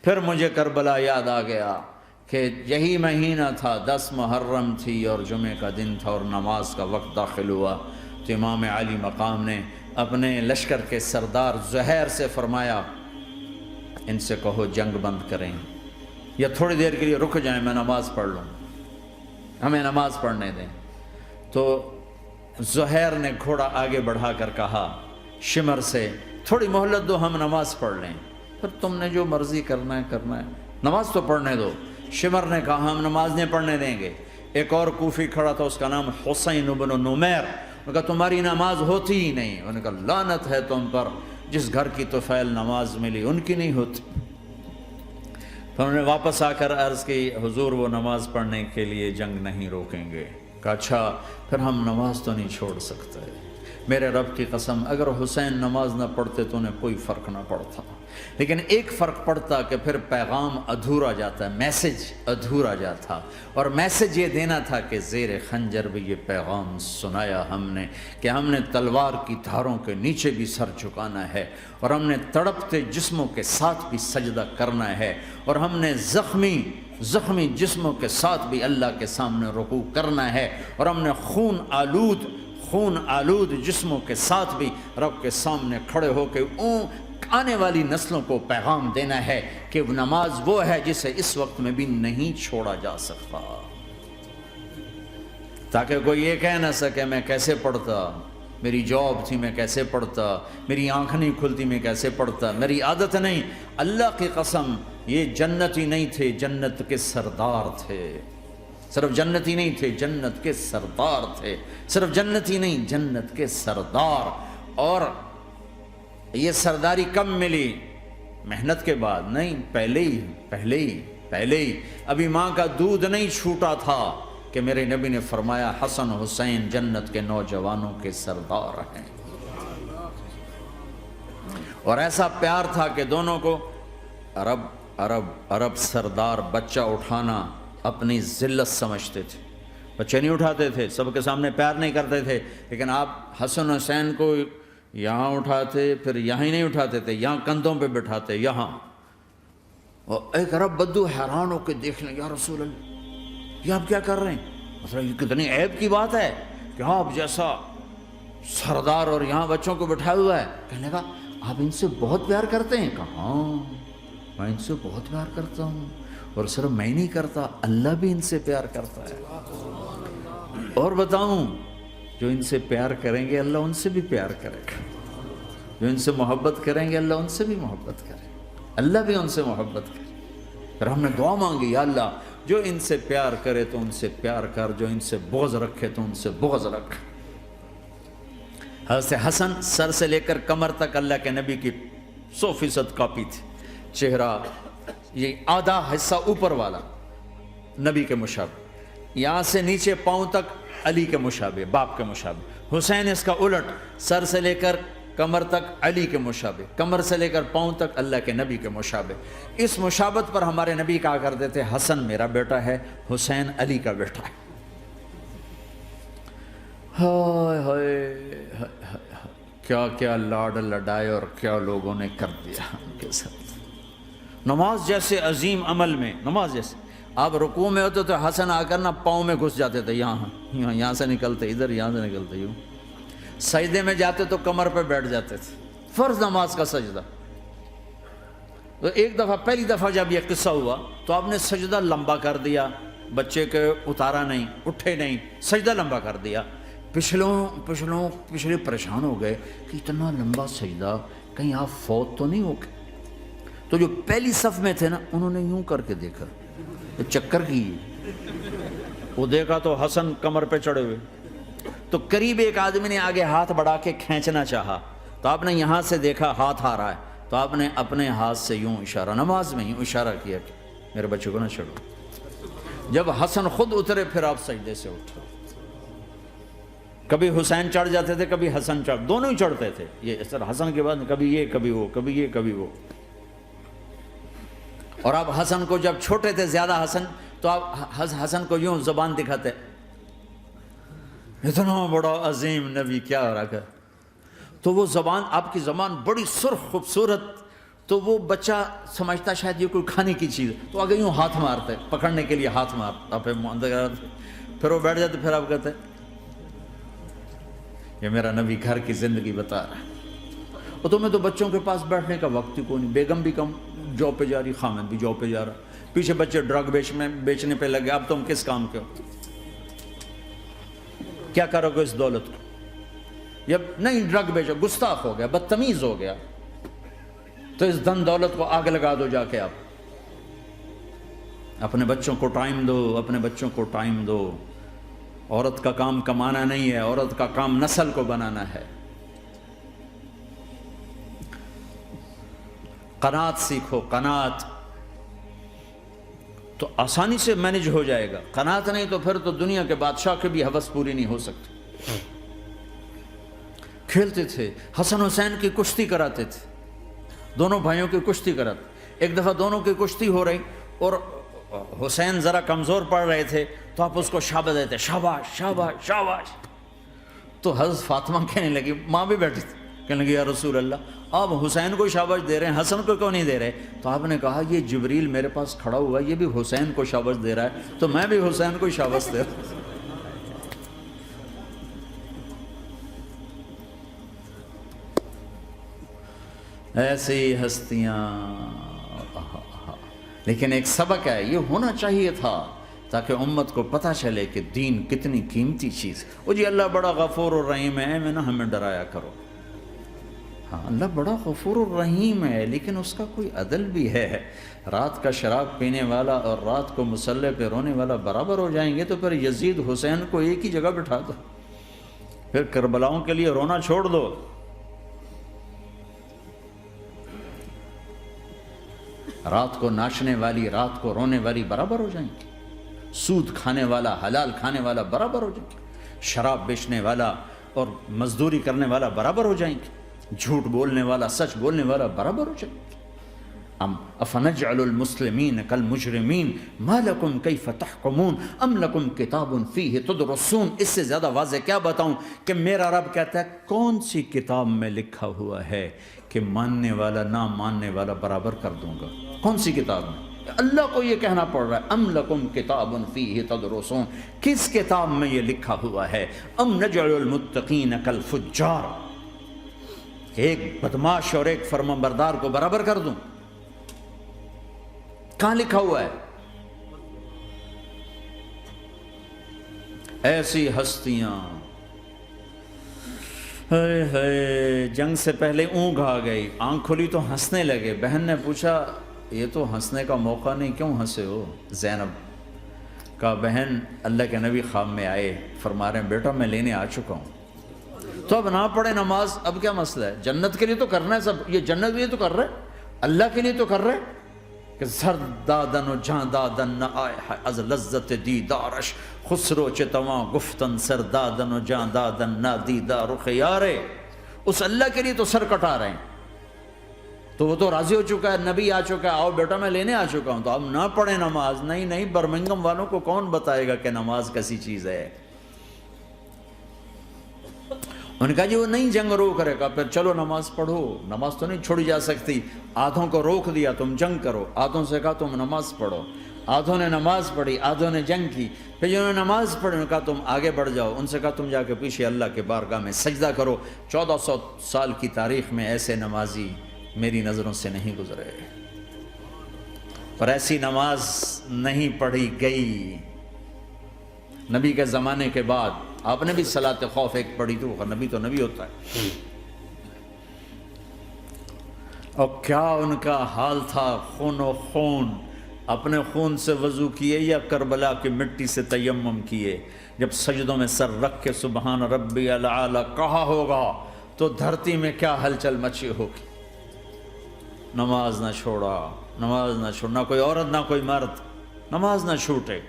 پھر مجھے کربلا یاد آ گیا کہ یہی مہینہ تھا، 10 محرم تھی اور جمعے کا دن تھا اور نماز کا وقت داخل ہوا، تو امام علی مقام نے اپنے لشکر کے سردار زہیر سے فرمایا ان سے کہو جنگ بند کریں یا تھوڑی دیر کے لیے رک جائیں، میں نماز پڑھ لوں، ہمیں نماز پڑھنے دیں۔ تو زہیر نے گھوڑا آگے بڑھا کر کہا شمر سے تھوڑی مہلت دو، ہم نماز پڑھ لیں، پھر تم نے جو مرضی کرنا ہے، نماز تو پڑھنے دو۔ شمر نے کہا ہم نماز نہیں پڑھنے دیں گے۔ ایک اور کوفی کھڑا تھا، اس کا نام حسین بن نمیر، انہوں نے کہا تمہاری نماز ہوتی ہی نہیں۔ انہوں نے کہا لعنت ہے تم پر، جس گھر کی طفیل نماز ملی ان کی نہیں ہوتی۔ پھر انہوں نے واپس آ کر عرض کی حضور وہ نماز پڑھنے کے لیے جنگ نہیں روکیں گے۔ کہا اچھا پھر ہم نماز تو نہیں چھوڑ سکتے، میرے رب کی قسم اگر حسین نماز نہ پڑھتے تو انہیں کوئی فرق نہ پڑتا، لیکن ایک فرق پڑتا کہ پھر پیغام ادھورا جاتا، میسج ادھورا جاتا، اور میسج یہ دینا تھا کہ زیر خنجر بھی یہ پیغام سنایا ہم نے کہ ہم نے تلوار کی دھاروں کے نیچے بھی سر جھکانا ہے، اور ہم نے تڑپتے جسموں کے ساتھ بھی سجدہ کرنا ہے، اور ہم نے زخمی جسموں کے ساتھ بھی اللہ کے سامنے رکوع کرنا ہے، اور ہم نے خون آلود جسموں کے ساتھ بھی رب کے سامنے کھڑے ہو کے آنے والی نسلوں کو پیغام دینا ہے کہ نماز وہ ہے جسے اس وقت میں بھی نہیں چھوڑا جا سکتا، تاکہ کوئی یہ کہہ نہ سکے میں کیسے پڑھتا، میری جاب تھی میں کیسے پڑھتا، میری آنکھ نہیں کھلتی میں کیسے پڑھتا، میری عادت نہیں۔ اللہ کی قسم یہ جنتی نہیں تھے، جنت کے سردار تھے، صرف جنتی نہیں تھے، جنت کے سردار تھے، صرف جنتی نہیں جنت کے سردار۔ اور یہ سرداری کب ملی؟ محنت کے بعد نہیں، پہلے ہی ابھی ماں کا دودھ نہیں چھوٹا تھا کہ میرے نبی نے فرمایا حسن حسین جنت کے نوجوانوں کے سردار ہیں، اور ایسا پیار تھا کہ دونوں کو عرب سردار بچہ اٹھانا اپنی ذلت سمجھتے تھے، بچے نہیں اٹھاتے تھے، سب کے سامنے پیار نہیں کرتے تھے، لیکن آپ حسن حسین کو یہاں اٹھاتے، پھر یہاں ہی نہیں اٹھاتے تھے، یہاں کندھوں پہ بٹھاتے، یہاں۔ اور ایک عرب بدو حیران ہو کے دیکھ لیں، یا رسول اللہ یہ آپ کیا کر رہے ہیں؟ مطلب یہ کتنی عیب کی بات ہے کہ آپ جیسا سردار اور یہاں بچوں کو بٹھایا ہوا ہے۔ کہنے لگا آپ ان سے بہت پیار کرتے ہیں؟ کہا ہاں میں ان سے بہت پیار کرتا ہوں، اور صرف میں نہیں کرتا، اللہ بھی ان سے پیار کرتا ہے۔ اور بتاؤں جو ان سے پیار کریں گے اللہ ان سے بھی پیار کرے گا، جو ان سے محبت کریں گے اللہ ان سے بھی محبت کرے، اللہ بھی ان سے محبت کرے۔ پھر ہم نے دعا مانگی یا اللہ جو ان سے پیار کرے تو ان سے پیار کر، جو ان سے بغض رکھے تو ان سے بغض رکھ۔ حضرت حسن سر سے لے کر کمر تک اللہ کے نبی کی 100% کاپی تھی، چہرہ یہ آدھا حصہ اوپر والا نبی کے مشابہ، یہاں سے نیچے پاؤں تک علی کے مشابہ، باپ کے مشابہ۔ حسین اس کا الٹ، سر سے لے کر کمر تک علی کے مشابہ، کمر سے لے کر پاؤں تک اللہ کے نبی کے مشابہ۔ اس مشابہت پر ہمارے نبی کہا کرتے تھے حسن میرا بیٹا ہے، حسین علی کا بیٹا ہے۔ ہائے ہائے کیا کیا لاڈ لڈائے اور کیا لوگوں نے کر دیا ان کے ساتھ۔ نماز جیسے عظیم عمل میں، نماز جیسے آپ رکوع میں ہوتے تو حسن آ کر نہ پاؤں میں گھس جاتے تھے، یہاں سے نکلتے ادھر، یہاں سے نکلتے یوں۔ سجدے میں جاتے تو کمر پہ بیٹھ جاتے تھے، فرض نماز کا سجدہ۔ تو ایک دفعہ، پہلی دفعہ جب یہ قصہ ہوا تو آپ نے سجدہ لمبا کر دیا، بچے کے اتارا نہیں، اٹھے نہیں، سجدہ لمبا کر دیا۔ پچھلے پریشان ہو گئے کہ اتنا لمبا سجدہ کہیں آپ فوت تو نہیں ہو گئے۔ تو جو پہلی صف میں تھے نا انہوں نے یوں کر کے دیکھا، چکر کی وہ دیکھا تو حسن کمر پہ چڑھے ہوئے، تو قریب ایک آدمی نے آگے ہاتھ بڑھا کے کھینچنا چاہا، تو آپ نے یہاں سے دیکھا ہاتھ آ رہا ہے، تو آپ نے اپنے ہاتھ سے یوں اشارہ، نماز میں یوں اشارہ کیا کہ میرے بچے کو نہ چڑھو۔ جب حسن خود اترے پھر آپ سجدے سے اٹھے۔ کبھی حسین چڑھ جاتے تھے، کبھی حسن دونوں ہی چڑھتے تھے، یہ اس طرح حسن کے بعد کبھی یہ کبھی وہ، کبھی یہ کبھی وہ۔ اور آپ حسن کو جب چھوٹے تھے زیادہ حسن، تو آپ حسن کو یوں زبان دکھاتے، اتنا بڑا عظیم نبی کیا ہو رہا ہے، تو وہ زبان، آپ کی زبان بڑی سرخ خوبصورت تو وہ بچہ سمجھتا شاید یہ کوئی کھانے کی چیز ہے، تو آگے یوں ہاتھ مارتا ہے، پکڑنے کے لیے ہاتھ مارتا، پھر وہ بیٹھ جاتے، پھر آپ کہتے ہیں یہ میرا نبی گھر کی زندگی بتا رہا ہے۔ اور تمہیں تو بچوں کے پاس بیٹھنے کا وقت ہی کوئی نہیں، بیگم بھی کم جاب پہ جا رہی، خامد بھی جاب پہ جا رہا، پیچھے بچے ڈرگ بیچنے پہ لگے، اب تم کس کام کے ہو؟ کیا کرو گے اس دولت کو؟ یا نہیں ڈرگ بیچو، گستاخ ہو گیا، بدتمیز ہو گیا، تو اس دن دولت کو آگ لگا دو جا کے۔ آپ اپنے بچوں کو ٹائم دو، اپنے بچوں کو ٹائم دو۔ عورت کا کام کمانا نہیں ہے، عورت کا کام نسل کو بنانا ہے۔ قناعت سیکھو، قناعت تو آسانی سے مینج ہو جائے گا، قناعت نہیں تو پھر تو دنیا کے بادشاہ کی بھی ہوس پوری نہیں ہو سکتی۔ کھیلتے تھے، حسن حسین کی کشتی کراتے تھے، دونوں بھائیوں کی کشتی کراتے۔ ایک دفعہ دونوں کی کشتی ہو رہی اور حسین ذرا کمزور پڑ رہے تھے، تو آپ اس کو شاباش دیتے، شاباش شاباش شاباش۔ تو حضرت فاطمہ کہنے لگی، ماں بھی بیٹھی تھی، کہنے لگی یا رسول اللہ آپ حسین کو شاباش دے رہے ہیں، حسن کو کیوں نہیں دے رہے؟ تو آپ نے کہا یہ جبریل میرے پاس کھڑا ہوا ہے، یہ بھی حسین کو شاباش دے رہا ہے، تو میں بھی حسین کو شاباش دے رہا ہوں۔ ایسی ہستیاں، لیکن ایک سبق ہے، یہ ہونا چاہیے تھا تاکہ امت کو پتہ چلے کہ دین کتنی قیمتی چیز ہے۔ وہ جی اللہ بڑا غفور الرحیم ہے، میں نہ ہمیں ڈرایا کرو۔ ہاں اللہ بڑا غفور الرحیم ہے، لیکن اس کا کوئی عدل بھی ہے۔ رات کا شراب پینے والا اور رات کو مسلح پہ رونے والا برابر ہو جائیں گے، تو پھر یزید حسین کو ایک ہی جگہ بٹھا دو، پھر کربلاؤں کے لیے رونا چھوڑ دو۔ رات کو ناچنے والی، رات کو رونے والی برابر ہو جائیں گے، سود کھانے والا، حلال کھانے والا برابر ہو جائیں گے، شراب بیچنے والا اور مزدوری کرنے والا برابر ہو جائیں گے، جھوٹ بولنے والا، سچ بولنے والا برابر ہو جائیں گے۔ افنجعل المسلمین کالمجرمین ما لکم کیف تحکمون ام لکم کتاب فیہ تدرسون۔ اس سے زیادہ واضح کیا بتاؤں کہ میرا رب کہتا ہے کون سی کتاب میں لکھا ہوا ہے کہ ماننے والا نہ ماننے والا برابر کر دوں گا؟ کون سی کتاب میں؟ اللہ کو یہ کہنا پڑ رہا ہے ام لکم کتاب فیہ تدرسون، کس کتاب میں یہ لکھا ہوا ہے؟ ام نجعل المتقین کالفجار، ایک بدماش اور ایک فرمانبردار کو برابر کر دوں؟ کہاں لکھا ہوا ہے؟ ایسی ہستیاں، جنگ سے پہلے اونگ آ گئی، آنکھ کھلی تو ہنسنے لگے۔ بہن نے پوچھا یہ تو ہنسنے کا موقع نہیں، کیوں ہنسے ہو؟ زینب کہا بہن اللہ کے نبی خواب میں آئے، فرما رہے ہیں بیٹا میں لینے آ چکا ہوں، تو اب نہ پڑھے نماز، اب کیا مسئلہ ہے؟ جنت کے لیے تو کرنا ہے سب، یہ جنت کے لیے تو کر رہے، اللہ کے لیے تو کر رہے کہ زر دادن و جان دادن نہ آئے از لذت دیدارش، خسرو چتواں گفتن سر دادن و جان دادن نہ دیدار رخ یارے۔ اس اللہ کے لیے تو سر کٹا رہے ہیں، تو وہ تو راضی ہو چکا ہے، نبی آ چکا ہے، آؤ بیٹا میں لینے آ چکا ہوں، تو اب نہ پڑھیں نماز؟ نہیں نہیں، برمنگم والوں کو کون بتائے گا کہ نماز کیسی چیز ہے؟ انہوں نے کہا جی وہ نہیں جنگ روک کرے گا، پھر چلو نماز پڑھو، نماز تو نہیں چھوڑی جا سکتی۔ آدھوں کو روک دیا تم جنگ کرو، آدھوں سے کہا تم نماز پڑھو، آدھوں نے نماز پڑھی، آدھوں نے جنگ کی۔ پھر جنہوں نے نماز پڑھی انہوں نے کہا تم آگے بڑھ جاؤ، ان سے کہا تم جا کے پیچھے اللہ کے بارگاہ میں سجدہ کرو۔ 1400 سال کی تاریخ میں ایسے نمازی میری نظروں سے نہیں گزرے، پر ایسی نماز نہیں پڑھی گئی نبی کے زمانے کے بعد۔ آپ نے بھی صلاۃ خوف ایک پڑھی تھی، وہ نبی تو نبی ہوتا ہے، اور کیا ان کا حال تھا، خون و خون، اپنے خون سے وضو کیے یا کربلا کی مٹی سے تیمم کیے؟ جب سجدوں میں سر رکھ کے سبحان ربی الاعلی کہا ہوگا تو دھرتی میں کیا ہلچل مچی ہوگی۔ نماز نہ چھوڑا، نماز نہ چھوڑنا، کوئی عورت نہ کوئی مرد، نماز نہ چھوٹے۔